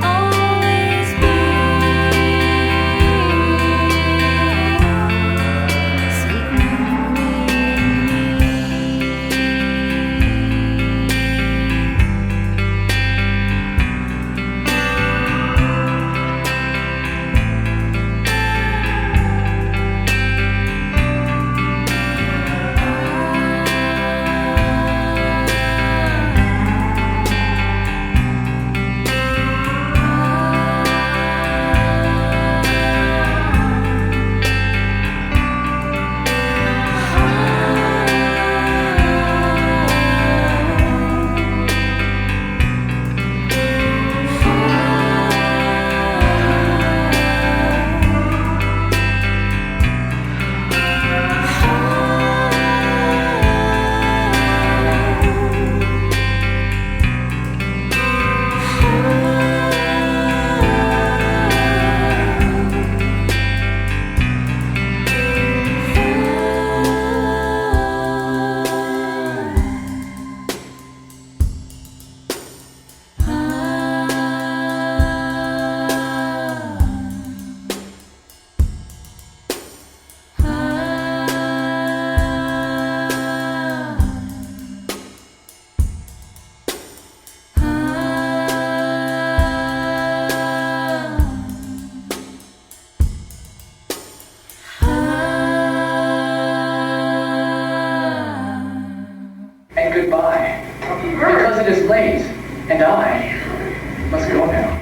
always be sweet And goodbye, because it is late, and I must go now.